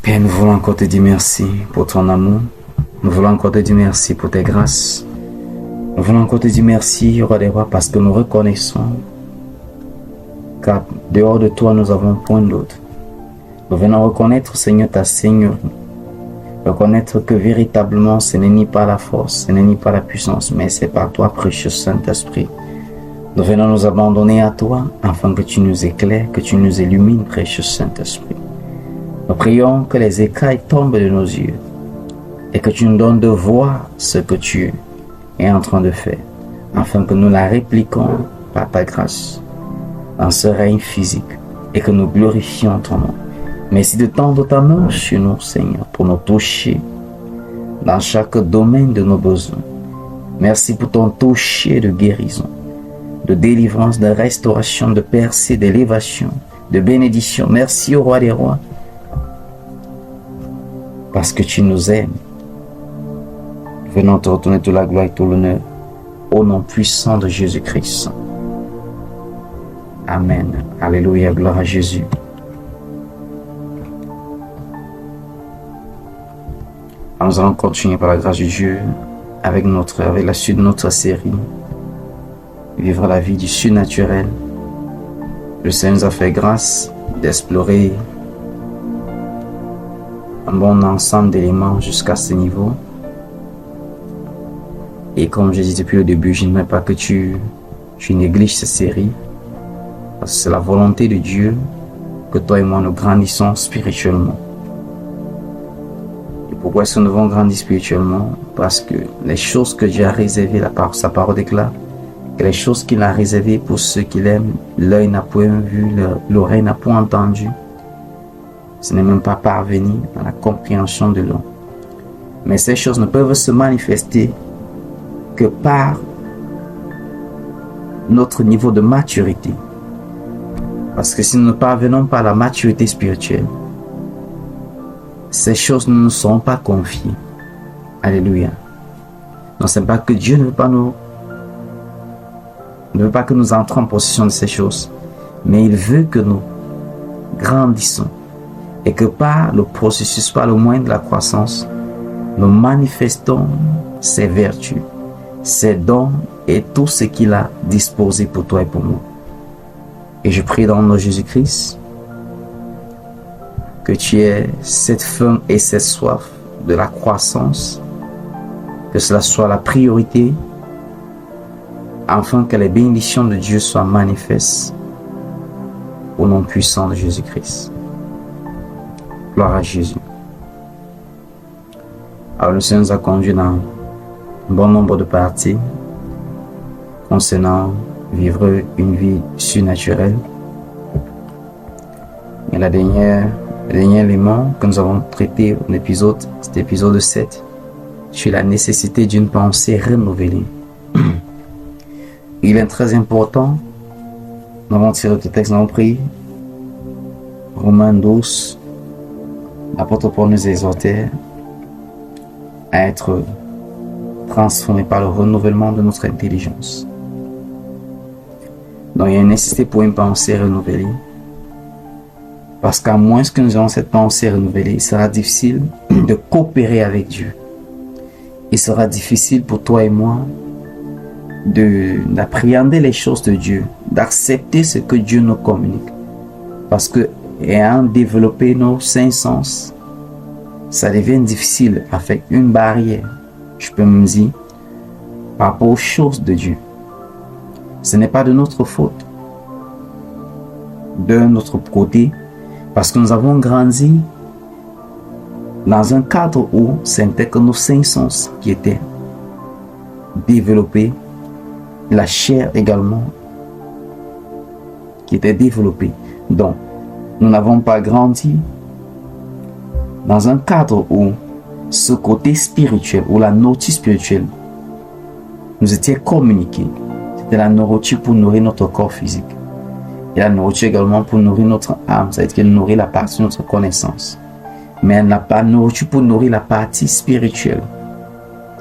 Père, nous voulons encore te dire merci pour ton amour. Nous voulons encore te dire merci pour tes grâces. Nous voulons encore te dire merci, Roi des Rois, parce que nous reconnaissons qu'à dehors de toi, nous avons point d'autre. Nous venons reconnaître, Seigneur, ta Seigneurie. Reconnaître que véritablement, ce n'est ni par la force, ce n'est ni par la puissance, mais c'est par toi, précieux Saint-Esprit. Nous venons nous abandonner à toi, afin que tu nous éclaires, que tu nous illumines, précieux Saint-Esprit. Nous prions que les écailles tombent de nos yeux et que tu nous donnes de voir ce que tu es en train de faire, afin que nous la répliquions par ta grâce dans ce règne physique et que nous glorifions ton nom. Merci de tendre ta main sur nous, Seigneur, pour nous toucher dans chaque domaine de nos besoins. Merci pour ton toucher de guérison, de délivrance, de restauration, de percée, d'élévation, de bénédiction. Merci au Roi des Rois, parce que tu nous aimes. Venons te retourner toute la gloire et tout l'honneur au nom puissant de Jésus-Christ. Amen. Alléluia, gloire à Jésus. Nous allons continuer par la grâce de Dieu avec la suite de notre série Vivre la vie du surnaturel. Le Seigneur nous a fait grâce d'explorer un bon ensemble d'éléments jusqu'à ce niveau. Et comme je dis depuis le début, je n'aimerais pas que tu négliges cette série, parce que c'est la volonté de Dieu que toi et moi nous grandissons spirituellement. Et pourquoi est-ce que nous devons grandir spirituellement? Parce que les choses que Dieu a réservées, sa parole déclare que les choses qu'il a réservées pour ceux qui l'aiment, l'œil n'a point vu, l'oreille n'a point entendu. Ce n'est même pas parvenu à la compréhension de l'homme. Mais ces choses ne peuvent se manifester que par notre niveau de maturité. Parce que si nous ne parvenons pas à la maturité spirituelle, ces choses ne nous sont pas confiées. Alléluia. Non, c'est pas que Dieu ne veut pas que nous entrions en possession de ces choses, mais il veut que nous grandissons et que par le processus, par le moyen de la croissance, nous manifestons ses vertus, ses dons et tout ce qu'il a disposé pour toi et pour moi. Et je prie dans le nom de Jésus-Christ que tu aies cette faim et cette soif de la croissance, que cela soit la priorité, afin que les bénédictions de Dieu soient manifestes au nom puissant de Jésus-Christ. Gloire à Jésus. Alors le Seigneur nous a conduit dans un bon nombre de parties concernant vivre une vie surnaturelle. Et le dernier élément que nous avons traité dans cet épisode 7, sur la nécessité d'une pensée renouvelée. Il est très important, nous avons tiré le texte, nous avons pris Romains 12, l'apôtre Paul nous exhortait à être transformés par le renouvellement de notre intelligence. Donc il y a une nécessité pour une pensée renouvelée, parce qu'à moins que nous ayons cette pensée renouvelée, il sera difficile de coopérer avec Dieu. Il sera difficile pour toi et moi d'appréhender les choses de Dieu, d'accepter ce que Dieu nous communique. Parce que, ayant développé nos cinq sens, ça devient difficile avec une barrière, je peux me dire, par rapport aux choses de Dieu. Ce n'est pas de notre faute. De notre côté, parce que nous avons grandi dans un cadre où c'était que nos cinq sens qui étaient développés, la chair également qui était développée. Donc, nous n'avons pas grandi dans un cadre où ce côté spirituel, ou la nourriture spirituelle, nous était communiqué. C'était la nourriture pour nourrir notre corps physique. Et la nourriture également pour nourrir notre âme, c'est-à-dire qu'elle nourrit la partie de notre connaissance. Mais elle n'a pas de nourriture pour nourrir la partie spirituelle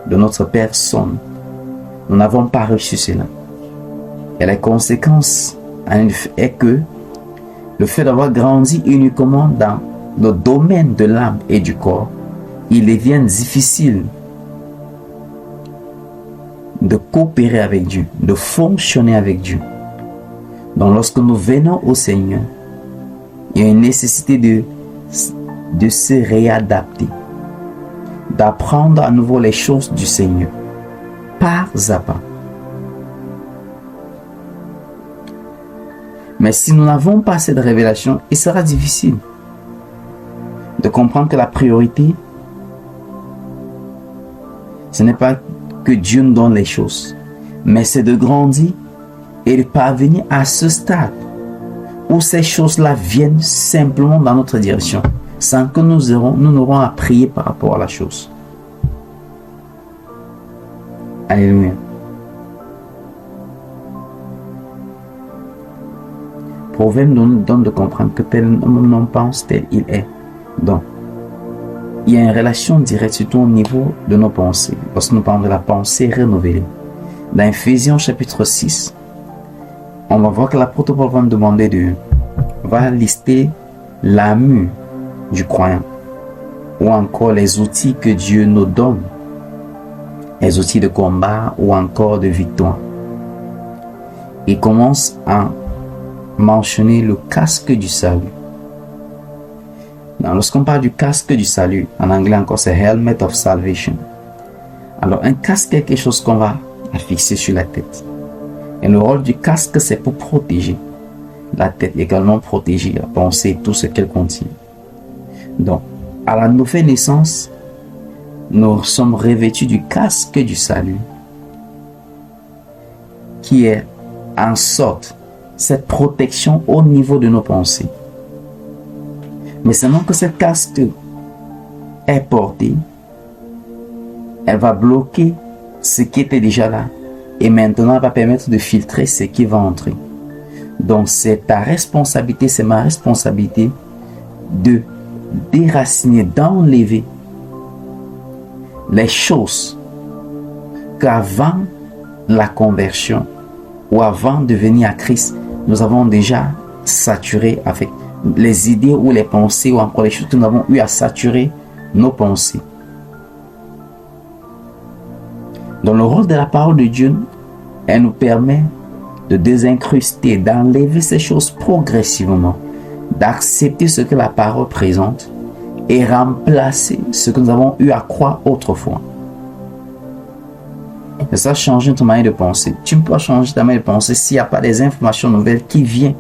de notre personne. Nous n'avons pas reçu cela. Et la conséquence est que le fait d'avoir grandi uniquement dans le domaine de l'âme et du corps, il devient difficile de coopérer avec Dieu, de fonctionner avec Dieu. Donc lorsque nous venons au Seigneur, il y a une nécessité de se réadapter, d'apprendre à nouveau les choses du Seigneur, pas à pas. Mais si nous n'avons pas cette révélation, il sera difficile de comprendre que la priorité, ce n'est pas que Dieu nous donne les choses, mais c'est de grandir et de parvenir à ce stade où ces choses-là viennent simplement dans notre direction, sans que nous n'aurons à prier par rapport à la chose. Alléluia. Proverbe nous donne de comprendre que tel homme pense, tel il est. Donc, il y a une relation directe, surtout au niveau de nos pensées. Lorsque nous parlons de la pensée renouvelée. Dans Ephésiens chapitre 6, on va voir que l'apôtre Paul va nous demander va lister l'armure du croyant, ou encore les outils que Dieu nous donne, les outils de combat ou encore de victoire. Il commence à mentionner le casque du salut. Lorsqu'on parle du casque du salut, en anglais encore c'est helmet of salvation. Alors un casque est quelque chose qu'on va affixer sur la tête. Et le rôle du casque, c'est pour protéger la tête, également protéger la pensée, tout ce qu'elle contient. Donc, à la nouvelle naissance, nous sommes revêtus du casque du salut, qui est en sorte cette protection au niveau de nos pensées. Mais seulement que cette casque est portée, elle va bloquer ce qui était déjà là. Et maintenant, elle va permettre de filtrer ce qui va entrer. Donc, c'est ta responsabilité, c'est ma responsabilité de déraciner, d'enlever les choses qu'avant la conversion ou avant de venir à Christ, nous avons déjà saturé avec les idées ou les pensées ou encore les choses que nous avons eu à saturer nos pensées. Dans le rôle de la parole de Dieu, elle nous permet de désincruster, d'enlever ces choses progressivement, d'accepter ce que la parole présente et remplacer ce que nous avons eu à croire autrefois. Et ça change notre manière de penser. Tu ne peux pas changer ta manière de penser s'il n'y a pas des informations nouvelles qui viennent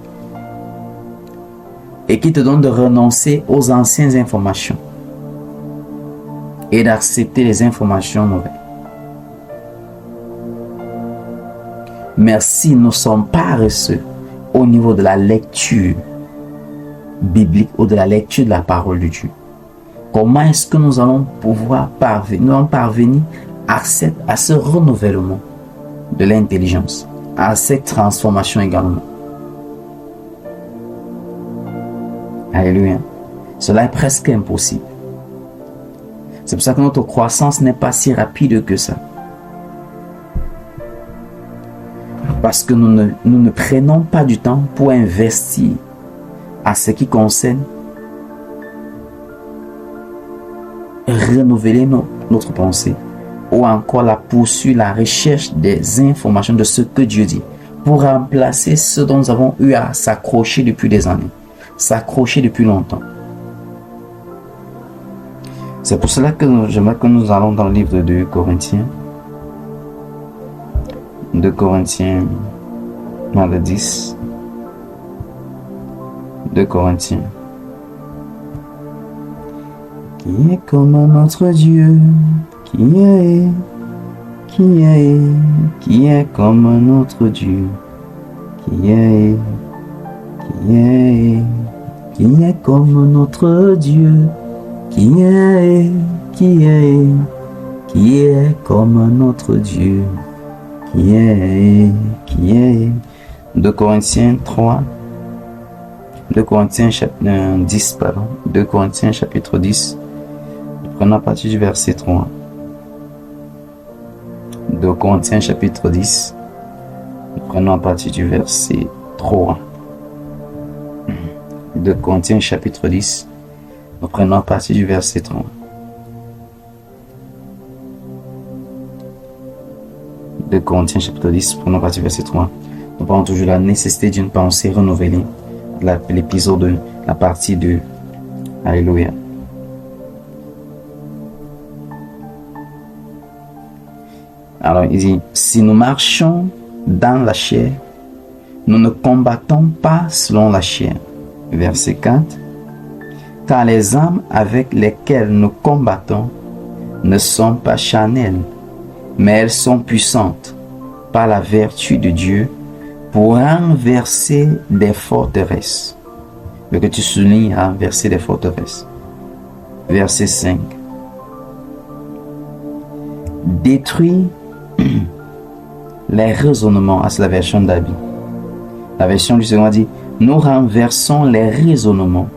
et qui te donnent de renoncer aux anciennes informations et d'accepter les informations nouvelles. Mais si nous sommes paresseux au niveau de la lecture biblique ou de la lecture de la parole de Dieu, comment est-ce que nous allons pouvoir parvenir à ce renouvellement de l'intelligence, à cette transformation également? Alléluia. Cela est presque impossible. C'est pour ça que notre croissance n'est pas si rapide que ça. Parce que nous ne prenons pas du temps pour investir à ce qui concerne renouveler notre pensée ou encore la poursuite, la recherche des informations de ce que Dieu dit pour remplacer ce dont nous avons eu à s'accrocher depuis des années, s'accrocher depuis longtemps. C'est pour cela que j'aimerais que nous allons dans le livre de 2 Corinthiens. 2 Corinthiens, dans le 10. 2 Corinthiens. Qui est comme notre Dieu, qui est comme notre Dieu, qui est comme notre Dieu, qui est comme notre Dieu, qui est. 2 Corinthiens 3, 2 Corinthiens chapitre 10, pardon, 2 Corinthiens chapitre 10, prenons à partir du verset 3. 2 Corinthiens chapitre 10, prenons à partir du verset 3. 2 Corinthiens chapitre 10, Nous prenons à partir du verset 3. De Corinthiens chapitre 10, prenons à partir du verset 3. Nous parlons toujours de la nécessité d'une pensée renouvelée. L'épisode 2, la partie 2. Alléluia. Alors il dit, si nous marchons dans la chair, nous ne combattons pas selon la chair. Verset 4. Car les armes avec lesquelles nous combattons ne sont pas charnelles, mais elles sont puissantes par la vertu de Dieu pour renverser des forteresses. Mais que tu soulignes renverser des forteresses. Verset 5. Détruire les raisonnements. C'est la version d'Abi. La version du second dit, nous renversons les raisonnements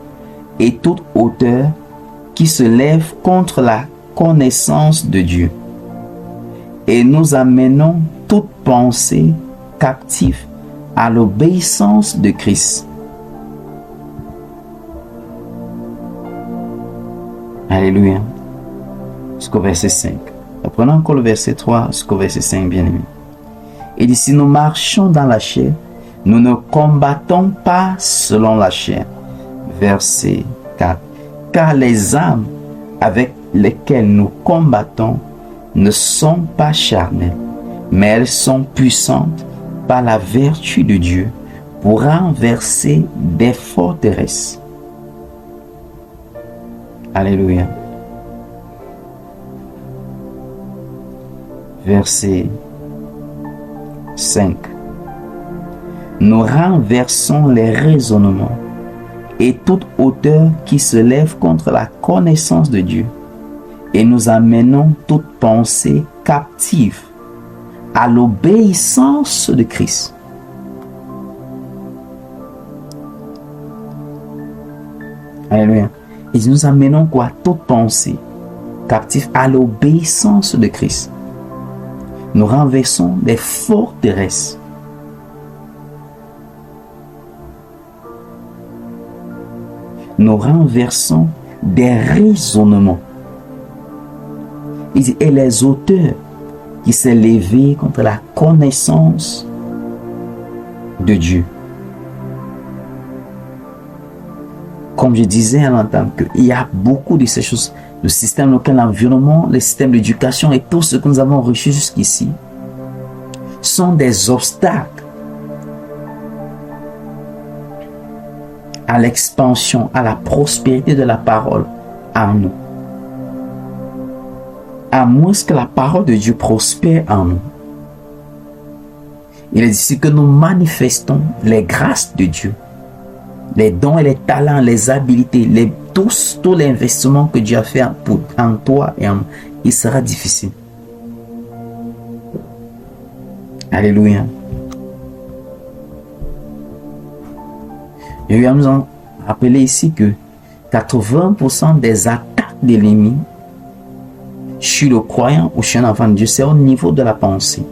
et toute hauteur qui se lève contre la connaissance de Dieu. Et nous amenons toute pensée captive à l'obéissance de Christ. Alléluia. Jusqu'au verset 5. Prenons encore le verset 3 jusqu'au verset 5, bien aimé. Il dit, si nous marchons dans la chair, nous ne combattons pas selon la chair. Verset 4. Car les armes avec lesquelles nous combattons ne sont pas charnelles, mais elles sont puissantes par la vertu de Dieu pour renverser des forteresses. Alléluia. Verset 5. Nous renversons les raisonnements et toute hauteur qui se lève contre la connaissance de Dieu, et nous amenons toute pensée captive à l'obéissance de Christ. Alléluia. Et nous amenons quoi? Toute pensée captive à l'obéissance de Christ. Nous renversons des forteresses. Nous renversons des raisonnements. Et les auteurs qui s'est levé contre la connaissance de Dieu. Comme je disais à l'entame, qu'il y a beaucoup de ces choses, le système local, l'environnement, le système d'éducation et tout ce que nous avons reçu jusqu'ici sont des obstacles à l'expansion, à la prospérité de la parole en nous. À moins que la parole de Dieu prospère en nous. Il est ici que nous manifestons les grâces de Dieu, les dons et les talents, les habiletés, tous les investissements que Dieu a fait en toi et en moi. Il sera difficile. Alléluia. Et nous allons rappeler ici que 80% des attaques de l'ennemi sur le croyant ou sur un enfant de Dieu, c'est au niveau de la pensée.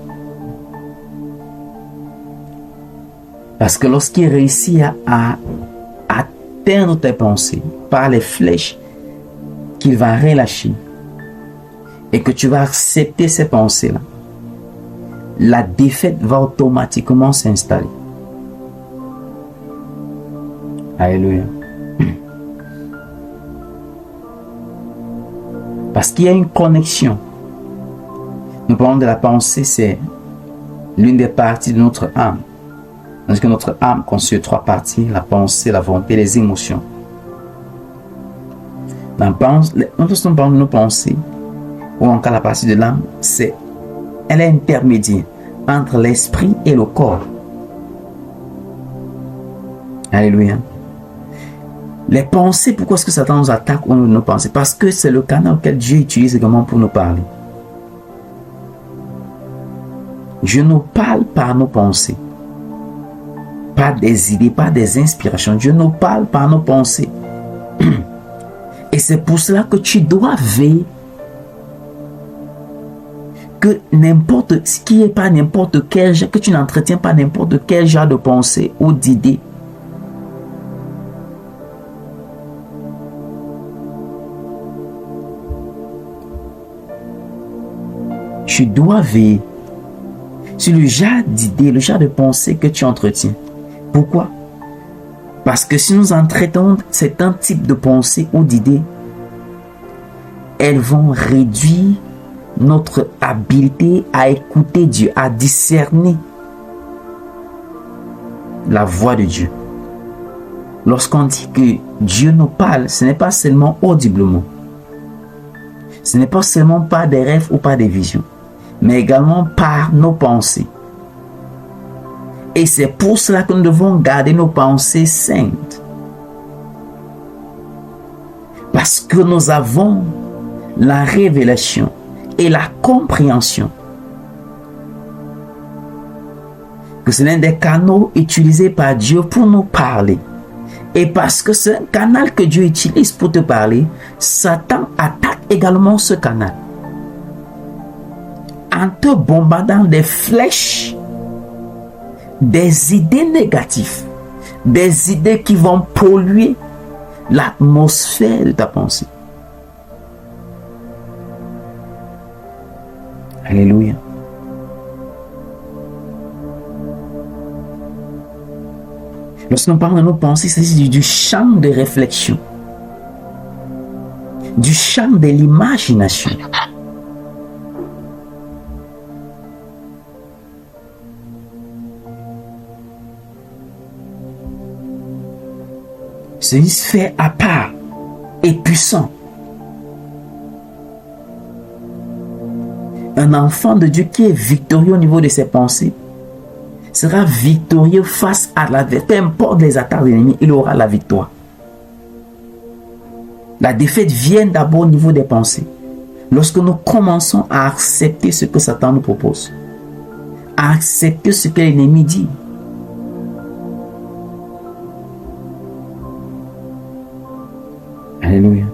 Parce que lorsqu'il réussit à atteindre tes pensées par les flèches qu'il va relâcher et que tu vas accepter ces pensées-là, la défaite va automatiquement s'installer. Alléluia. Parce qu'il y a une connexion. Nous parlons de la pensée, c'est l'une des parties de notre âme. Parce que notre âme constitue 3 parties, la pensée, la volonté, les émotions. Lorsque nous parlons de nos pensées, ou encore la partie de l'âme, elle est intermédiaire entre l'esprit et le corps. Alléluia. Les pensées, pourquoi est-ce que Satan nous attaque ou nos pensées? Parce que c'est le canal auquel Dieu utilise également pour nous parler. Dieu nous parle par nos pensées. Pas des idées, pas des inspirations. Dieu nous parle par nos pensées. Et c'est pour cela que tu dois veiller que que tu n'entretiens pas n'importe quel genre de pensée ou d'idée. tu dois veiller sur le genre d'idées, le genre de pensées que tu entretiens. Pourquoi? Parce que si nous entretenons certains types de pensées ou d'idées, elles vont réduire notre habileté à écouter Dieu, à discerner la voix de Dieu. Lorsqu'on dit que Dieu nous parle, ce n'est pas seulement audiblement. Ce n'est pas seulement par des rêves ou par des visions, mais également par nos pensées. Et c'est pour cela que nous devons garder nos pensées saintes. Parce que nous avons la révélation et la compréhension que ce n'est des canaux utilisés par Dieu pour nous parler. Et parce que c'est un canal que Dieu utilise pour te parler, Satan attaque également ce canal en te bombardant des flèches, des idées négatives, des idées qui vont polluer l'atmosphère de ta pensée. Alléluia. Lorsque nous parlons de nos pensées, c'est du champ de réflexion, du champ de l'imagination. C'est une sphère à part et puissant. Un enfant de Dieu qui est victorieux au niveau de ses pensées sera victorieux face à l'adversaire. Peu importe les attaques de l'ennemi, il aura la victoire. La défaite vient d'abord au niveau des pensées. Lorsque nous commençons à accepter ce que Satan nous propose, à accepter ce que l'ennemi dit, alléluia.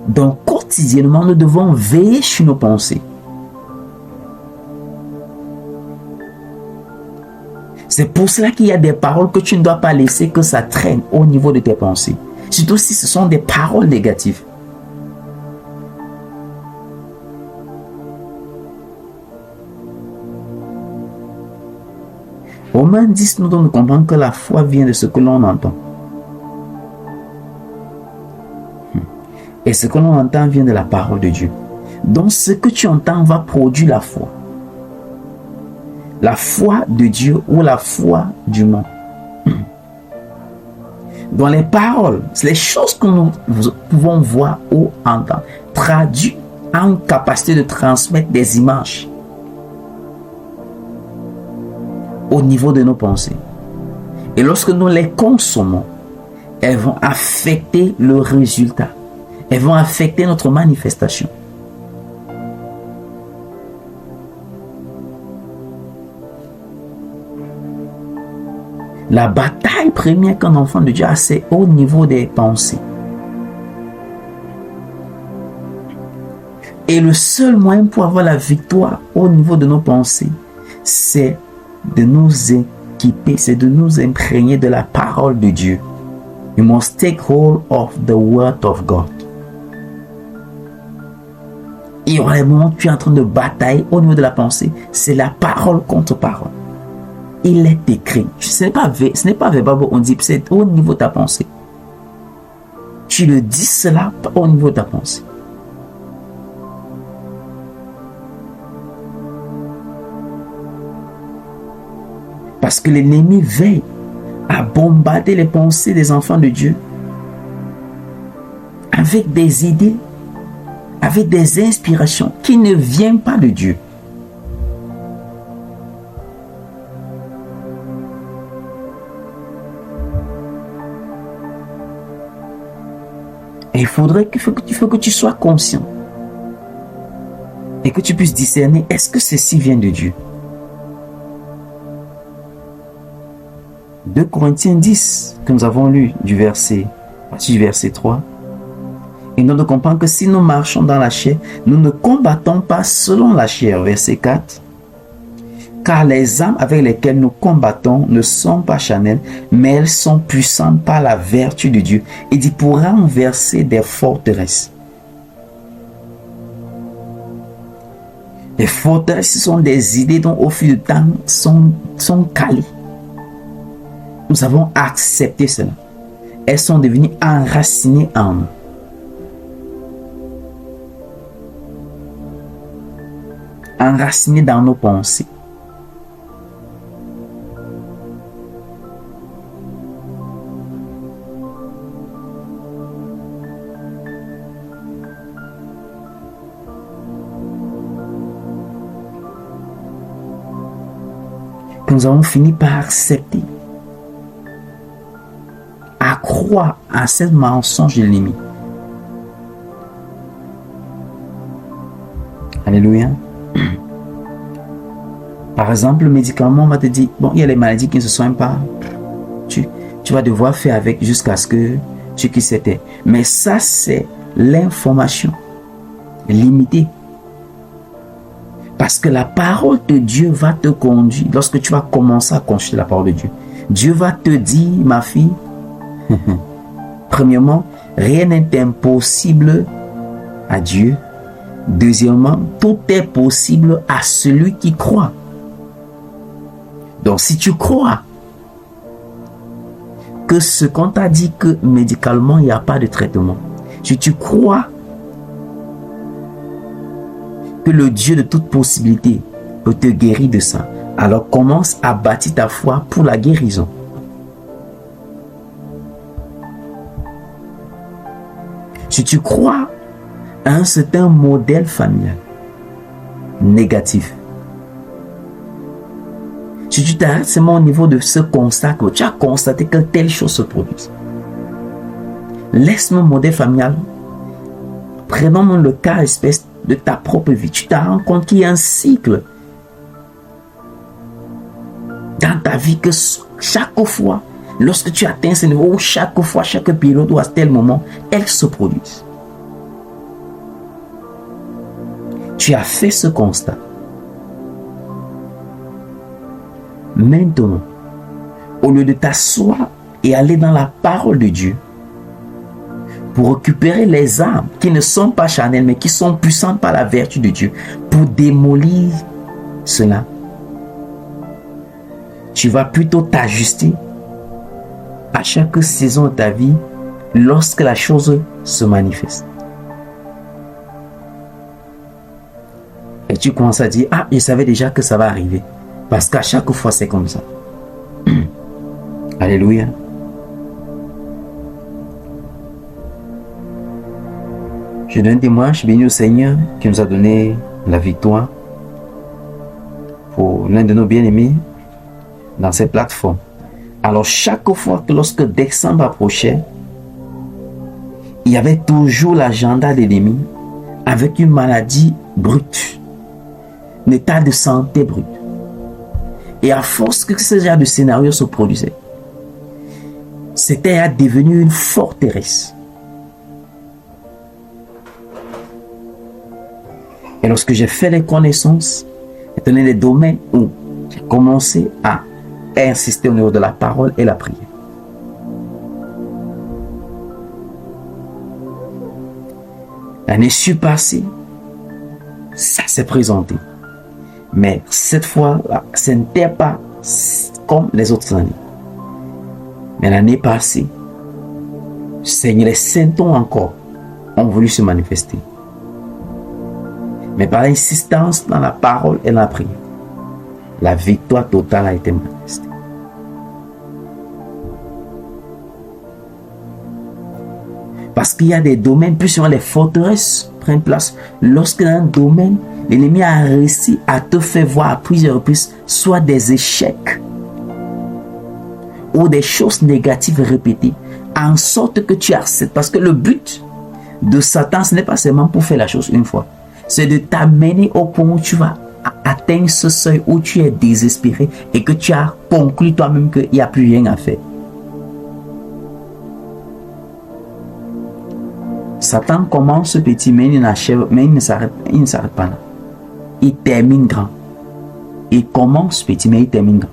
Donc, quotidiennement, nous devons veiller sur nos pensées. C'est pour cela qu'il y a des paroles que tu ne dois pas laisser que ça traîne au niveau de tes pensées. Surtout si ce sont des paroles négatives. Romains 10 nous donne de comprendre que la foi vient de ce que l'on entend. Et ce que l'on entend vient de la parole de Dieu. Donc ce que tu entends va produire la foi. La foi de Dieu ou la foi du monde. Dans les paroles, c'est les choses que nous pouvons voir ou entendre, traduit en capacité de transmettre des images au niveau de nos pensées. Et lorsque nous les consommons, elles vont affecter le résultat. Elles vont affecter notre manifestation. La bataille première qu'un enfant de Dieu a, c'est au niveau des pensées. Et le seul moyen pour avoir la victoire au niveau de nos pensées, c'est de nous équiper, c'est de nous imprégner de la parole de Dieu. You must take hold of the word of God. Il y aura des moments où tu es en train de batailler au niveau de la pensée. C'est la parole contre parole. Il est écrit. Ce n'est pas verbal, on dit, c'est au niveau de ta pensée. Tu le dis cela au niveau de ta pensée. Parce que l'ennemi veille à bombarder les pensées des enfants de Dieu avec des idées, avec des inspirations qui ne viennent pas de Dieu. Et il faut que tu sois conscient et que tu puisses discerner, est-ce que ceci vient de Dieu? 2 Corinthiens 10, que nous avons lu à partir du verset 3, et nous devons comprendre que si nous marchons dans la chair, nous ne combattons pas selon la chair. Verset 4, Car les armes avec lesquelles nous combattons ne sont pas charnelles, mais elles sont puissantes par la vertu de Dieu. Il dit pour renverser des forteresses. Les forteresses sont des idées dont au fil du temps sont calées. Nous avons accepté cela. Elles sont devenues enracinées en nous. Enracinées dans nos pensées. Que nous avons fini par accepter, à croire à ce mensonge de l'ennemi. Alléluia. Par exemple, le médicament, on va te dire, bon, il y a les maladies qui ne se soignent pas. Tu vas devoir faire avec jusqu'à ce que tu quittes cette terre. Mais ça, c'est l'information limitée. Parce que la parole de Dieu va te conduire. Lorsque tu vas commencer à consulter la parole de Dieu, Dieu va te dire, ma fille, premièrement, rien n'est impossible à Dieu. Deuxièmement, tout est possible à celui qui croit. Donc, si tu crois que ce qu'on t'a dit que médicalement, il n'y a pas de traitement, si tu crois que le Dieu de toute possibilité peut te guérir de ça, alors commence à bâtir ta foi pour la guérison. Si tu crois à un certain modèle familial négatif, si tu t'arrêtes seulement au niveau de ce constat que tu as constaté que telle chose se produit, laisse mon modèle familial. Prenons le cas espèce de ta propre vie. Tu te rends compte qu'il y a un cycle dans ta vie que chaque fois, lorsque tu atteins ce niveau, chaque fois, chaque période ou à tel moment, elles se produisent. Tu as fait ce constat. Maintenant, au lieu de t'asseoir et aller dans la parole de Dieu pour récupérer les armes qui ne sont pas charnelles mais qui sont puissantes par la vertu de Dieu pour démolir cela, tu vas plutôt t'ajuster à chaque saison de ta vie lorsque la chose se manifeste. Et tu commences à dire, ah, je savais déjà que ça va arriver. Parce qu'à chaque fois, c'est comme ça. Alléluia. Je donne témoignage, béni au Seigneur qui nous a donné la victoire pour l'un de nos bien-aimés dans cette plateforme. Alors, chaque fois que lorsque décembre approchait, il y avait toujours l'agenda de l'ennemi avec une maladie brute, un état de santé brut. Et à force que ce genre de scénario se produisait, c'était devenu une forteresse. Et lorsque j'ai fait les connaissances, étant donné les domaines où j'ai commencé à insister au niveau de la parole et la prière. L'année passée, ça s'est présenté. Mais cette fois-là, ce n'était pas comme les autres années. Mais l'année passée, Seigneur, les symptômes encore ont voulu se manifester. Mais par l'insistance dans la parole et la prière, la victoire totale a été manifestée. Parce qu'il y a des domaines, plus souvent les forteresses prennent place. Lorsque dans un domaine, l'ennemi a réussi à te faire voir à plusieurs reprises soit des échecs ou des choses négatives répétées, en sorte que tu acceptes. Parce que le but de Satan, ce n'est pas seulement pour faire la chose une fois. C'est de t'amener au point où tu vas atteindre ce seuil où tu es désespéré et que tu as conclu toi-même qu'il n'y a plus rien à faire. Satan commence petit, mais il n'achève, mais il ne s'arrête pas là. Il termine grand. Il commence petit, mais il termine grand.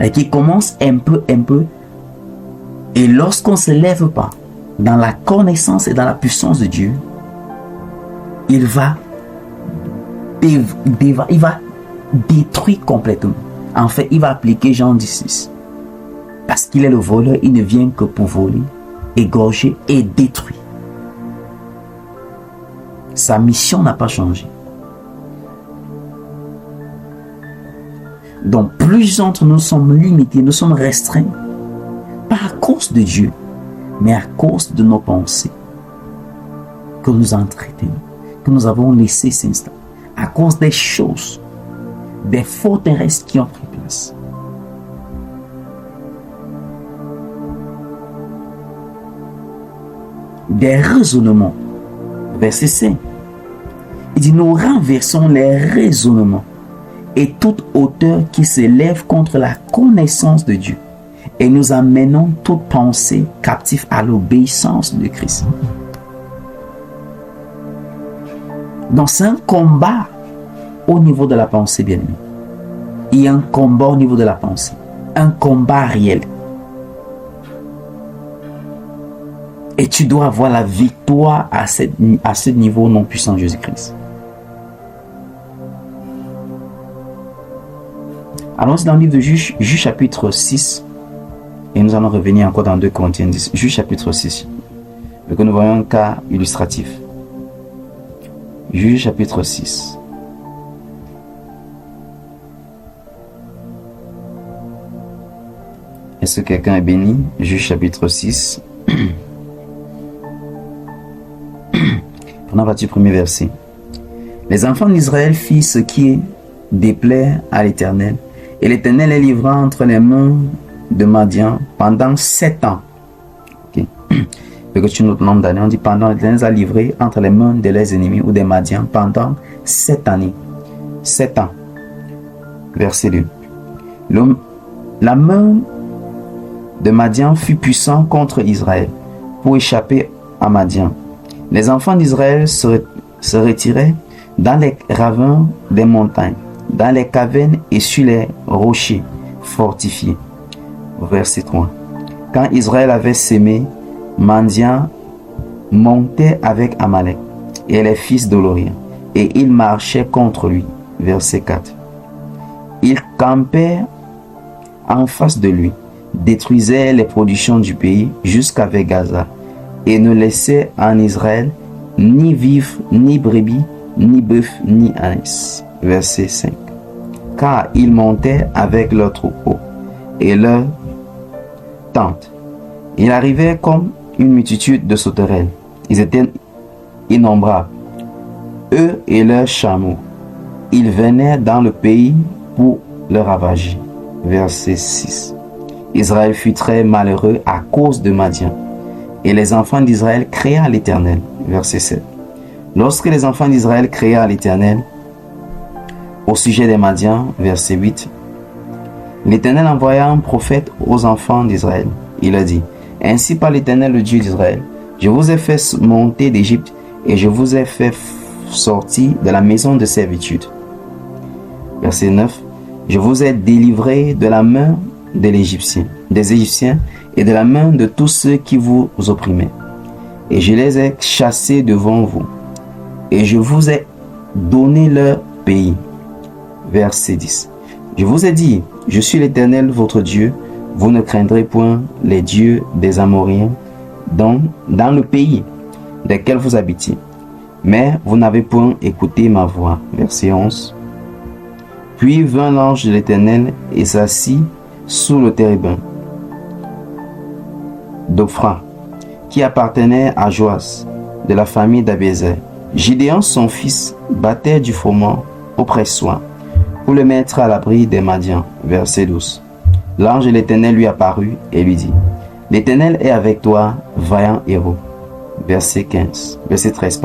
Et qu'il commence un peu. Et lorsqu'on ne se lève pas dans la connaissance et dans la puissance de Dieu, il va détruire complètement. En fait, il va appliquer Jean 16. Parce qu'il est le voleur, il ne vient que pour voler, égorger et détruire. Sa mission n'a pas changé. Donc, plus d'entre nous sommes limités, nous sommes restreints, pas à cause de Dieu, mais à cause de nos pensées que nous entretenons, que nous avons laissé s'installer, à cause des choses, des forteresses qui ont pris place. Des raisonnements. Verset 5. Il dit, nous renversons les raisonnements et toute hauteur qui s'élève contre la connaissance de Dieu. Et nous amenons toute pensée captive à l'obéissance de Christ. Donc c'est un combat au niveau de la pensée, bien-aimé. Il y a un combat au niveau de la pensée. Un combat réel. Et tu dois avoir la victoire à ce niveau non puissant de Jésus-Christ. Allons-y dans le livre de Juge chapitre 6. Et nous allons revenir encore dans 2 Corinthiens 10. Juge chapitre 6. Et que nous voyons un cas illustratif. Juge chapitre 6. Est-ce que quelqu'un est béni? Juge chapitre 6. Prenons à partir du premier verset. Les enfants d'Israël firent ce qui déplaît à l'Éternel. Et l'Éternel les livra entre les mains de Madian pendant 7 ans. Okay. Et que tu notes le nombre d'années, on dit pendant l'Éternel les a livrés entre les mains de leurs ennemis ou des Madians pendant 7 années. 7 ans. Verset 2. La main de Madian fut puissante contre Israël pour échapper à Madian. Les enfants d'Israël se retiraient dans les ravins des montagnes, dans les cavernes et sur les rochers fortifiés. Verset 3. Quand Israël avait sémé, Madian montait avec Amalek et les fils de l'Orient, et ils marchaient contre lui. Verset 4. Ils campaient en face de lui, détruisaient les productions du pays jusqu'à Gaza, et ne laissaient en Israël ni vivre, ni brebis, ni bœuf, ni ânesse. Verset 5. Car ils montaient avec leurs troupeaux et leurs tentes. Ils arrivaient comme une multitude de sauterelles. Ils étaient innombrables, eux et leurs chameaux. Ils venaient dans le pays pour le ravager. Verset 6. Israël fut très malheureux à cause de Madian. Et les enfants d'Israël créèrent l'Éternel. Verset 7. Lorsque les enfants d'Israël créèrent l'Éternel, au sujet des Madians, verset 8, l'Éternel envoya un prophète aux enfants d'Israël. Il leur dit, ainsi par l'Éternel, le Dieu d'Israël, je vous ai fait monter d'Égypte et je vous ai fait sortir de la maison de servitude. Verset 9, je vous ai délivré de la main des Égyptiens et de la main de tous ceux qui vous opprimaient. Et je les ai chassés devant vous. Et je vous ai donné leur pays. Verset 10. Je vous ai dit, je suis l'Éternel votre Dieu, vous ne craindrez point les dieux des Amoréens dans le pays desquels vous habitiez. Mais vous n'avez point écouté ma voix. Verset 11. Puis vint l'ange de l'Éternel et s'assit sous le térébin d'Ophra, qui appartenait à Joas, de la famille d'Abiezer. Gideon, son fils, battait du froment auprès de soi, pour le mettre à l'abri des Madians. Verset 12. L'ange de l'Éternel lui apparut et lui dit, l'Éternel est avec toi, vaillant héros. Verset 13.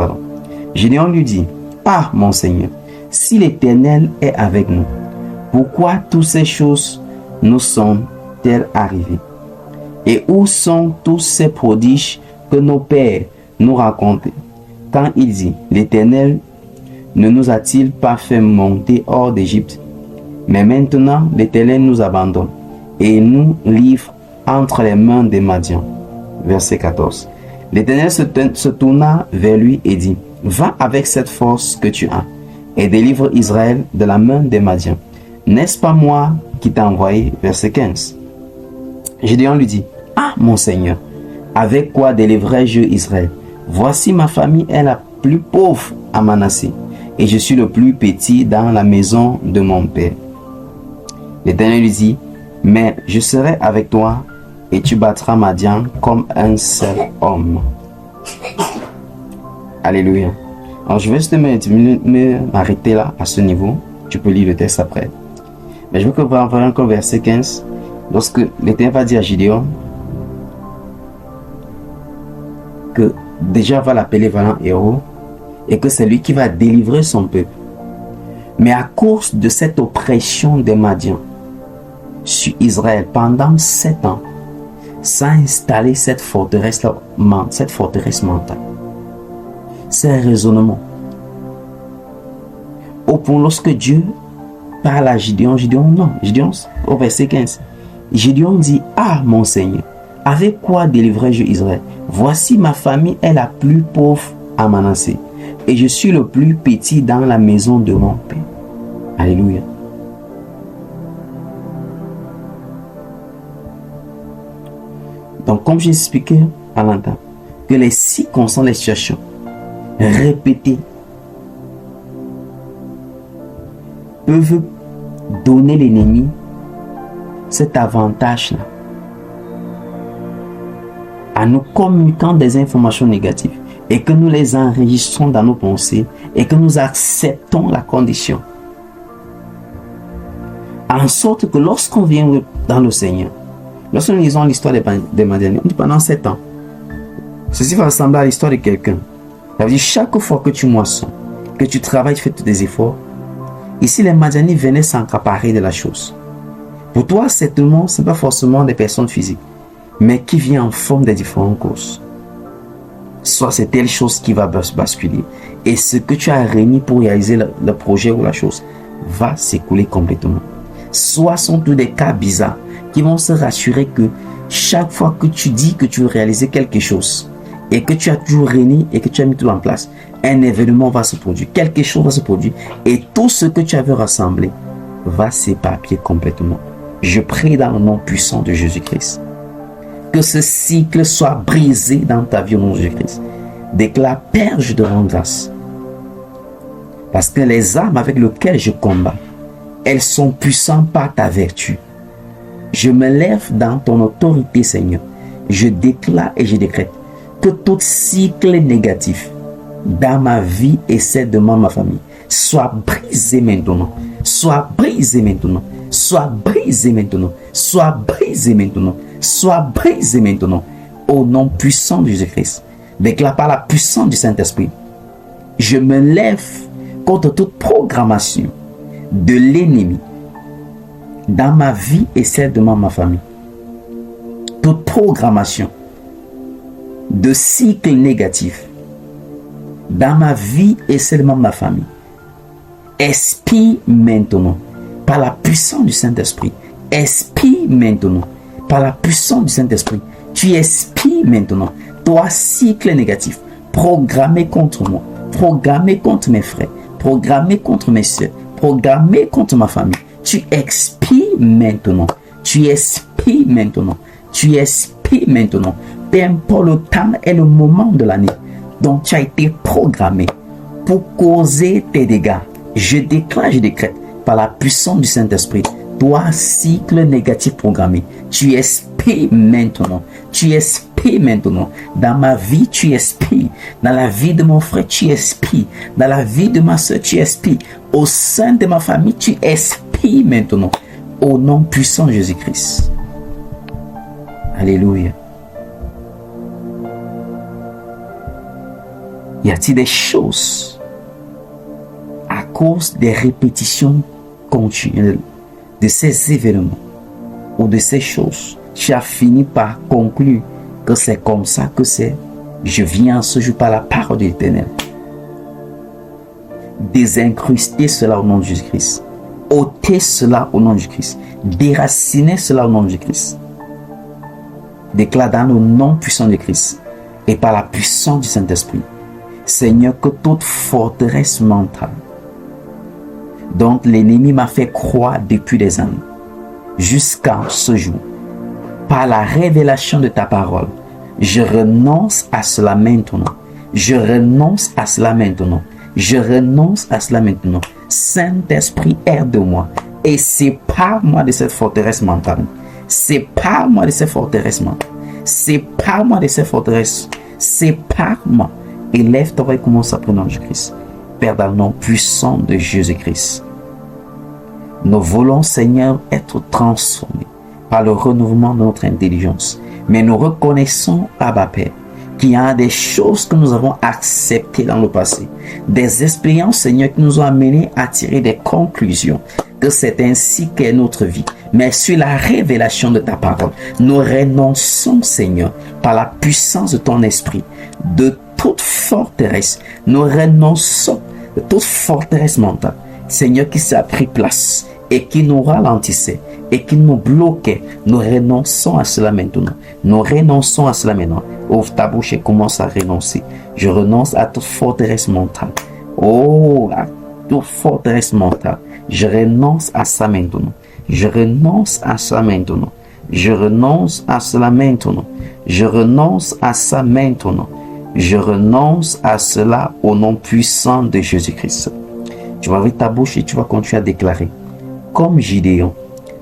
Gideon lui dit, ah, mon Seigneur, si l'Éternel est avec nous, pourquoi toutes ces choses nous sont-elles arrivées? Et où sont tous ces prodiges que nos pères nous racontaient, quand il dit, l'Éternel ne nous a-t-il pas fait monter hors d'Égypte? Mais maintenant, l'Éternel nous abandonne et nous livre entre les mains des Madians. Verset 14. L'Éternel se tourna vers lui et dit, va avec cette force que tu as et délivre Israël de la main des Madians. N'est-ce pas moi qui t'ai envoyé? Verset 15. Gédéon lui dit, ah mon Seigneur, avec quoi délivrerai-je Israël? Voici ma famille est la plus pauvre à Manassé et je suis le plus petit dans la maison de mon père. L'Éternel lui dit, mais je serai avec toi et tu battras Madian comme un seul homme. Alléluia. Alors je vais juste m'arrêter là à ce niveau. Tu peux lire le texte après. Mais je veux que vous voyez encore verset 15. Lorsque l'Éternel va dire à Gédéon que déjà va l'appeler vaillant héros et que c'est lui qui va délivrer son peuple. Mais à cause de cette oppression des Madians sur Israël pendant 7 ans, ça a installé cette forteresse mentale. C'est un raisonnement. Au point lorsque Dieu parle à Gédéon, Gédéon au verset 15, Gédéon dit, ah mon Seigneur, avec quoi délivrerai-je Israël? Voici ma famille est la plus pauvre à Manassé et je suis le plus petit dans la maison de mon père. Alléluia. Donc, comme j'expliquais à l'instant, que les circonstances, les situations répétées peuvent donner l'ennemi cet avantage-là en nous communiquant des informations négatives et que nous les enregistrons dans nos pensées et que nous acceptons la condition. En sorte que lorsqu'on vient dans le Seigneur, lorsque nous lisons l'histoire des Madianites, on dit pendant 7 ans, ceci va ressembler à l'histoire de quelqu'un. Ça veut dire chaque fois que tu moissons, que tu travailles, tu fais tous des efforts. Ici, les Madianites venaient s'accaparer de la chose. Pour toi, ce n'est pas forcément des personnes physiques, mais qui viennent en forme de différentes causes. Soit c'est telle chose qui va basculer, et ce que tu as réuni pour réaliser le projet ou la chose va s'écouler complètement. Soit sont tous des cas bizarres qui vont se rassurer que chaque fois que tu dis que tu veux réaliser quelque chose et que tu as toujours réuni et que tu as mis tout en place, un événement va se produire, quelque chose va se produire et tout ce que tu avais rassemblé va s'éparpiller complètement. Je prie dans le nom puissant de Jésus-Christ que ce cycle soit brisé dans ta vie au nom de Jésus-Christ. Déclare, Père, je te rends grâce parce que les armes avec lesquelles je combats, elles sont puissantes par ta vertu. Je me lève dans ton autorité, Seigneur. Je déclare et je décrète que tout cycle négatif dans ma vie et celle de ma famille soit brisé maintenant. Soit brisé maintenant. Soit brisé maintenant. Soit brisé maintenant. Soit brisé maintenant. Au nom puissant de Jésus-Christ. Déclare par la puissance du Saint-Esprit. Je me lève contre toute programmation de l'ennemi dans ma vie et celle de ma famille. Toute programmation de cycle négatif dans ma vie et celle de ma famille expire maintenant par la puissance du Saint-Esprit. Expire maintenant par la puissance du Saint-Esprit. Tu expires maintenant. Toi, cycle négatif programmé contre moi, programmé contre mes frères, programmé contre mes soeurs, programmé contre ma famille. Tu expires maintenant. Tu expires maintenant. Tu expires maintenant. Peu importe le temps et le moment de l'année dont tu as été programmé pour causer tes dégâts. Je déclare, je décrète par la puissance du Saint-Esprit. Toi, cycle négatif programmé, tu expires maintenant. Tu expires maintenant. Dans ma vie, tu expires. Dans la vie de mon frère, tu expires. Dans la vie de ma soeur, tu expires. Au sein de ma famille, tu expires maintenant. Au nom puissant de Jésus-Christ. Alléluia. Y a-t-il des choses à cause des répétitions continuelles de ces événements ou de ces choses, tu as fini par conclure que c'est comme ça que c'est? Je viens ce jour par la parole de l'Éternel. désincruster cela au nom de Jésus-Christ. Ôter cela au nom de Jésus-Christ. Déraciner cela au nom de Jésus-Christ. Déclare dans le nom puissant de Christ et par la puissance du Saint-Esprit, Seigneur, que toute forteresse mentale dont l'ennemi m'a fait croire depuis des années, jusqu'à ce jour, par la révélation de ta parole, je renonce à cela maintenant. Je renonce à cela maintenant. Je renonce à cela maintenant. Saint-Esprit, aide-moi et sépare-moi de cette forteresse mentale. Sépare-moi de cette forteresse mentale. Sépare-moi de cette forteresse. Sépare-moi. Et lève ta voix et commence à prier dans Jésus-Christ. Père, dans le nom puissant de Jésus-Christ, nous voulons, Seigneur, être transformés par le renouvellement de notre intelligence. Mais nous reconnaissons, Abba Père, qu'il y a des choses que nous avons acceptées dans le passé. Des expériences, Seigneur, qui nous ont amenés à tirer des conclusions. Que c'est ainsi qu'est notre vie. Mais sur la révélation de ta parole, nous renonçons, Seigneur, par la puissance de ton esprit, de toute forteresse. Nous renonçons de toute forteresse mentale, Seigneur, qui s'est pris place et qui nous ralentissait et qui nous bloquait. Nous renonçons à cela maintenant. Nous renonçons à cela maintenant. Ouvre ta bouche et commence à renoncer. Je renonce à toute forteresse mentale. Oh, à toute forteresse mentale. Je renonce à ça maintenant. Je renonce à ça maintenant. Je renonce à cela maintenant. Je renonce à ça maintenant. Je renonce à cela au nom puissant de Jésus-Christ. Tu vas ouvrir ta bouche et tu vas continuer à déclarer. Comme Gideon,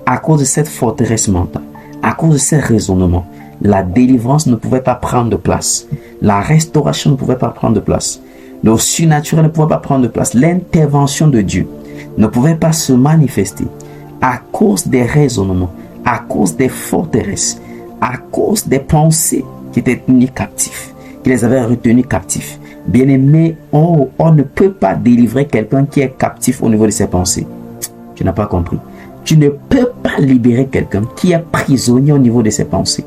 à cause de cette forteresse mentale, à cause de ces raisonnements, la délivrance ne pouvait pas prendre de place. La restauration ne pouvait pas prendre de place. Le surnaturel ne pouvait pas prendre de place. L'intervention de Dieu ne pouvait pas se manifester à cause des raisonnements, à cause des forteresses, à cause des pensées qui étaient tenues captifs, qui les avaient retenus captifs. Bien-aimé, on ne peut pas délivrer quelqu'un qui est captif au niveau de ses pensées. Tu n'as pas compris. Tu ne peux pas libérer quelqu'un qui est prisonnier au niveau de ses pensées.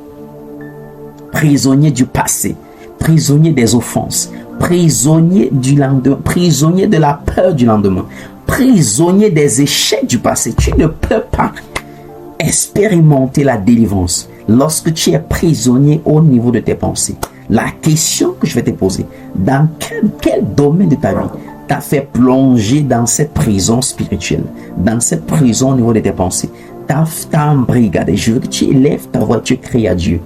Prisonnier du passé, prisonnier des offenses, prisonnier du lendemain, prisonnier de la peur du lendemain, prisonnier des échecs du passé. Tu ne peux pas expérimenter la délivrance lorsque tu es prisonnier au niveau de tes pensées. La question que je vais te poser, dans quel domaine de ta vie t'a fait plonger dans cette prison spirituelle, dans cette prison au niveau de tes pensées? T'as embrigadé. Je veux que tu élèves ta voix et tu cries à Dieu.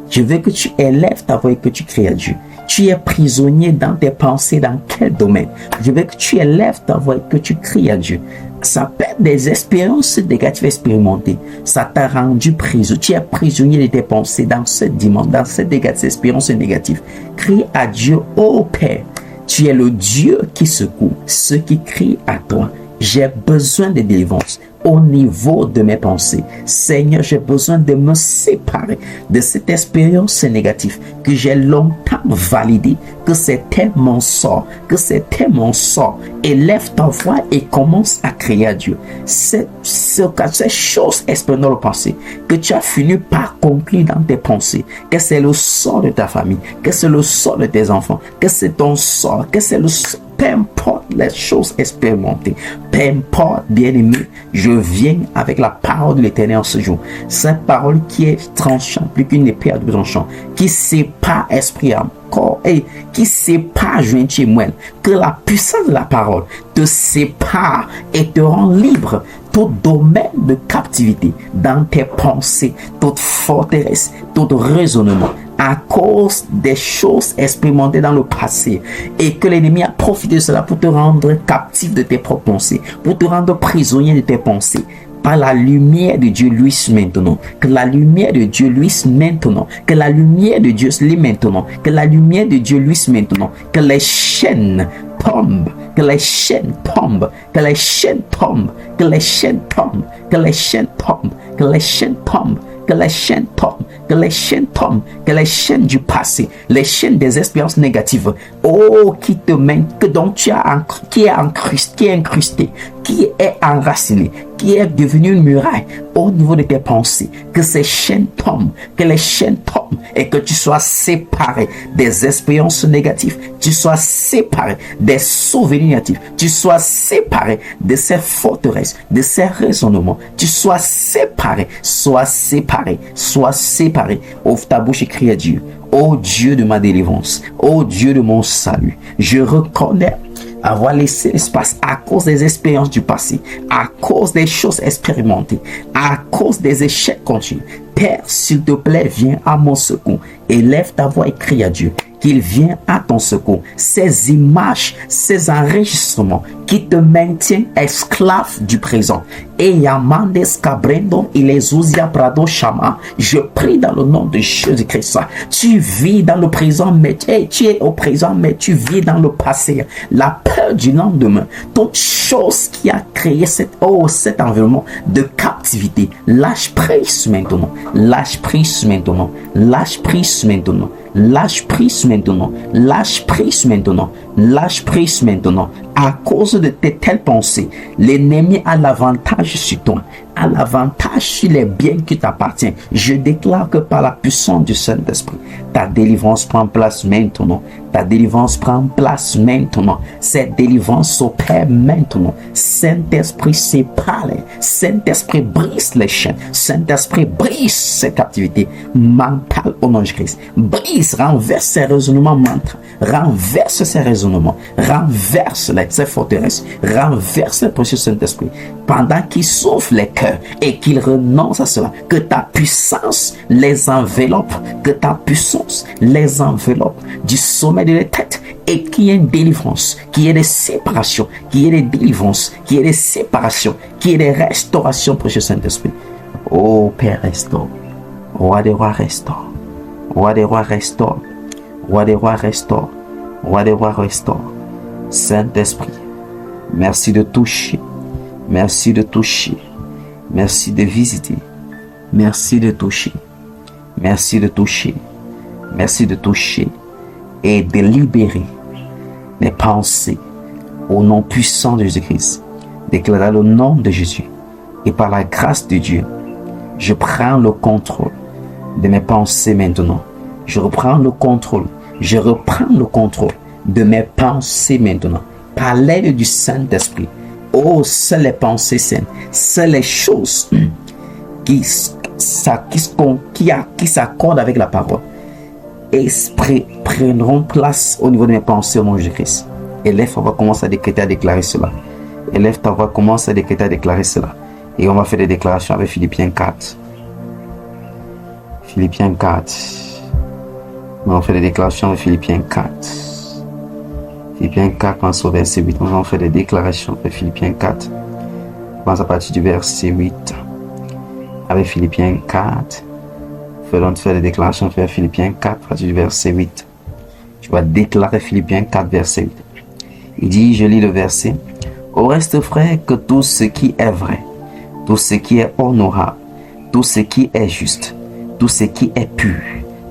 Je veux que tu élèves ta voix et que tu cries à Dieu. Tu es prisonnier dans tes pensées, dans quel domaine? Je veux que tu élèves ta voix et que tu cries à Dieu. Ça peut être des expériences négatives expérimentées. Ça t'a rendu prisonnier. Tu es prisonnier de tes pensées dans cette dimension, dans cette expérience négative. Crie à Dieu, ô Père. Tu es le Dieu qui secoue ceux qui crient à toi. J'ai besoin de délivrance au niveau de mes pensées. Seigneur, j'ai besoin de me séparer de cette expérience négative que j'ai longtemps validée, que c'était mon sort, que c'était mon sort. Élève ta voix et commence à crier à Dieu. Ces choses exprimées dans le passé, que tu as fini par conclure dans tes pensées, que c'est le sort de ta famille, que c'est le sort de tes enfants, que c'est ton sort, que c'est le sort. Peu importe les choses expérimentées, peu importe, bien-aimé, je viens avec la parole de l'Éternel en ce jour. Cette parole qui est tranchante, plus qu'une épée à double tranchant, qui sépare esprit, âme, corps, et qui sépare joint et moelle. Que la puissance de la parole te sépare et te rend libre. Tout domaine de captivité dans tes pensées, toute forteresse, tout raisonnement, à cause des choses expérimentées dans le passé, et que l'ennemi a profité de cela pour te rendre captif de tes propres pensées, pour te rendre prisonnier de tes pensées. Par la lumière de Dieu luise maintenant. Que la lumière de Dieu luise maintenant. Que la lumière de Dieu luise maintenant. Que la lumière de Dieu luise maintenant. Que les chaînes tombent. Que les chaînes tombent. Que les chaînes tombent. Que les chaînes tombent. Que les chaînes tombent. Que les chaînes tombent. Que les chaînes tombent, que les chaînes tombent, que les chaînes du passé, les chaînes des expériences négatives, oh, qui te mènent, que donc tu as qui est incrusté, qui est enraciné, qui est devenu une muraille au niveau de tes pensées, que ces chaînes tombent, que les chaînes tombent, et que tu sois séparé des expériences négatives, tu sois séparé des souvenirs négatifs, tu sois séparé de ces forteresses, de ces raisonnements, tu sois séparé, sois séparé, sois séparé. Ouvre ta bouche et crie à Dieu. Ô Dieu de ma délivrance, ô Dieu de mon salut, je reconnais avoir laissé l'espace à cause des expériences du passé, à cause des choses expérimentées, à cause des échecs continus. Père, s'il te plaît, viens à mon secours. Élève ta voix et crie à Dieu qu'il vienne à ton secours. Ces images, ces enregistrements qui te maintiennent esclave du présent. Et Yamandes Cabrendo et les Uzia Prado Shama. Je prie dans le nom de Jésus-Christ. Tu vis dans le présent, mais tu es au présent, mais tu vis dans le passé. La peur du lendemain, toute chose qui a créé cet environnement de captivité, lâche prise maintenant. Lâche prise maintenant. Lâche prise maintenant. Lâche prise maintenant. Lâche prise maintenant. Lâche prise maintenant. À cause de tes telles pensées, l'ennemi a l'avantage sur toi, a l'avantage sur les biens qui t'appartiennent. Je déclare que par la puissance du Saint-Esprit, ta délivrance prend place maintenant. Ta délivrance prend place maintenant. Cette délivrance s'opère maintenant. Saint-Esprit sépare. Saint-Esprit brise les chaînes. Saint-Esprit brise ces captivités mentales au nom de Christ. Brise, renverse ces raisonnements mentaux. Renverse ces raisonnements. Renverse ces forteresses. Renverse le précieux Saint-Esprit. Pendant qu'il souffle les cœurs et qu'il renonce à cela, que ta puissance les enveloppe. Que ta puissance les enveloppe du sommet de la tête et qu'il y ait une délivrance, qu'il y ait des séparations, qu'il y ait des délivrances, qu'il y ait des séparations, qu'il y ait des restaurations, précieux Saint-Esprit. Oh Père, restaure. Roi des rois, restaure. Roi des rois, restaure. Roi des rois, restaure. Roi des rois, restaure. Saint-Esprit, merci de toucher. Merci de toucher. Merci de visiter. Merci de toucher. Merci de toucher. Merci de toucher et de libérer les pensées au nom puissant de Jésus-Christ. Déclaré le nom de Jésus et par la grâce de Dieu, je prends le contrôle de mes pensées maintenant. Je reprends le contrôle. Je reprends le contrôle de mes pensées maintenant. Par l'aide du Saint-Esprit. Oh, c'est les pensées saines. C'est les choses qui s'accordent avec la parole. Et prendront place au niveau de mes pensées au nom de Jésus-Christ. Élève ta voix, commence à décréter, à déclarer cela. Élève ta voix, commence à décréter, à déclarer cela. Et on va faire des déclarations avec Philippiens 4. Philippiens 4. On va faire des déclarations avec Philippiens 4. Philippiens 4, verset 8. On va faire des déclarations avec Philippiens 4. On commence à partir du verset 8. Avec Philippiens 4. Faisons faire des déclarations avec Philippiens 4, à partir du verset 8. Tu vas déclarer Philippiens 4, verset 8. Il dit, je lis le verset. Au reste, frère, que tout ce qui est vrai, tout ce qui est honorable, tout ce qui est juste, tout ce qui est pur,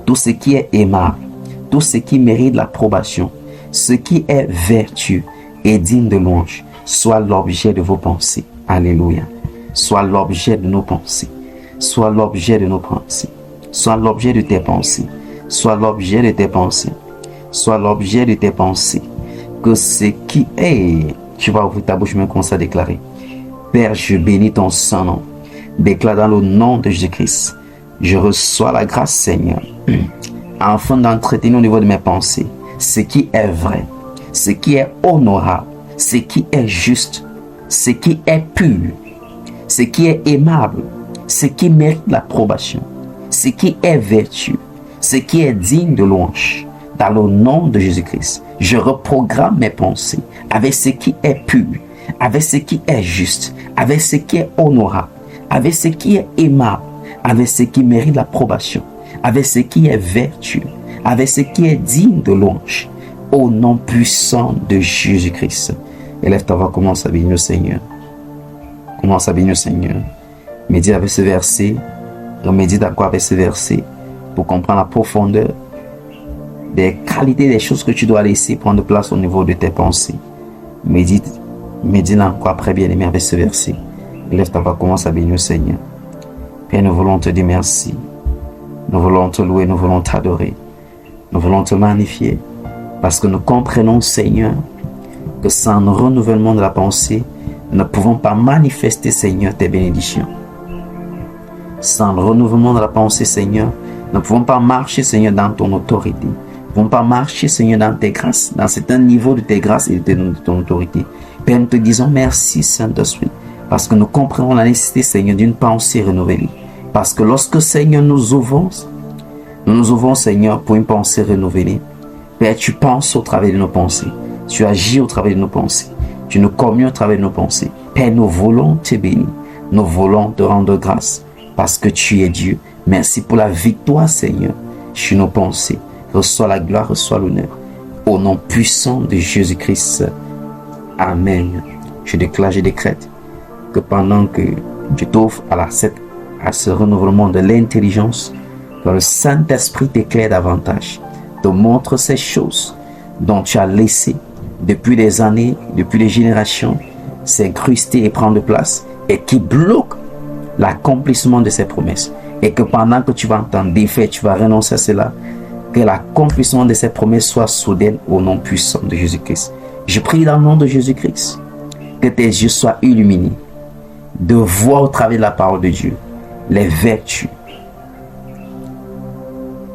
tout ce qui est aimable, tout ce qui mérite l'approbation, ce qui est vertueux et digne de louange, soit l'objet de vos pensées. Alléluia. Soit l'objet de nos pensées. Soit l'objet de nos pensées. Soit l'objet de tes pensées. Soit l'objet de tes pensées. Soit l'objet de tes pensées. Que ce qui est... Tu vas ouvrir ta bouche, mais commence à déclarer. Père, je bénis ton saint nom. Déclare dans le nom de Jésus-Christ. Je reçois la grâce, Seigneur, afin d'entretenir au niveau de mes pensées ce qui est vrai, ce qui est honorable, ce qui est juste, ce qui est pur, ce qui est aimable, ce qui mérite l'approbation, ce qui est vertueux, ce qui est digne de louange. Dans le nom de Jésus-Christ, je reprogramme mes pensées avec ce qui est pur, avec ce qui est juste, avec ce qui est honorable, avec ce qui est aimable, avec ce qui mérite l'approbation, avec ce qui est vertueux, avec ce qui est digne de louange, au nom puissant de Jésus-Christ. Élève ta voix, commence à bénir le Seigneur. Commence à bénir le Seigneur. Médite avec ce verset. Médite d'accord avec ce verset pour comprendre la profondeur des qualités, des choses que tu dois laisser prendre place au niveau de tes pensées. Médite encore après, bien aimé, avec ce verset. Élève ta voix, commence à bénir le Seigneur. Père, nous voulons te dire merci. Nous voulons te louer, nous voulons t'adorer. Nous voulons te magnifier parce que nous comprenons, Seigneur, que sans le renouvellement de la pensée, nous ne pouvons pas manifester, Seigneur, tes bénédictions. Sans le renouvellement de la pensée, Seigneur, nous ne pouvons pas marcher, Seigneur, dans ton autorité. Nous ne pouvons pas marcher, Seigneur, dans tes grâces, dans certains niveaux de tes grâces et de ton autorité. Père, nous te disons merci, Saint-Esprit, parce que nous comprenons la nécessité, Seigneur, d'une pensée renouvelée. Parce que lorsque, Seigneur, nous ouvrons, Seigneur, pour une pensée renouvelée. Père, tu penses au travers de nos pensées. Tu agis au travers de nos pensées. Tu nous communies au travers de nos pensées. Père, nous voulons te bénir. Nous voulons te rendre grâce parce que tu es Dieu. Merci pour la victoire, Seigneur, sur nos pensées. Reçois la gloire, reçois l'honneur. Au nom puissant de Jésus-Christ. Amen. Je déclare, je décrète que pendant que tu t'offres à ce renouvellement de l'intelligence, que le Saint-Esprit t'éclaire davantage, te montre ces choses dont tu as laissé depuis des années, depuis des générations, s'incruster et prendre place et qui bloquent l'accomplissement de ces promesses. Et que pendant que tu vas entendre des faits, tu vas renoncer à cela, que l'accomplissement de ces promesses soit soudain au nom puissant de Jésus-Christ. Je prie dans le nom de Jésus-Christ que tes yeux soient illuminés, de voir au travers de la parole de Dieu les vertus,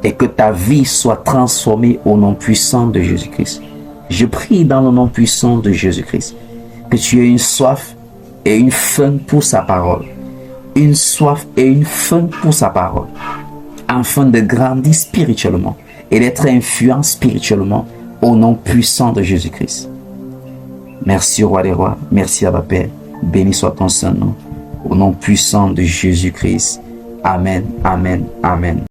et que ta vie soit transformée au nom puissant de Jésus-Christ. Je prie dans le nom puissant de Jésus-Christ que tu aies une soif et une faim pour sa parole. Une soif et une faim pour sa parole, afin de grandir spirituellement et d'être influent spirituellement au nom puissant de Jésus-Christ. Merci au roi des rois, merci à ma Père, béni soit ton Saint-Nom, au nom puissant de Jésus-Christ. Amen, amen, amen.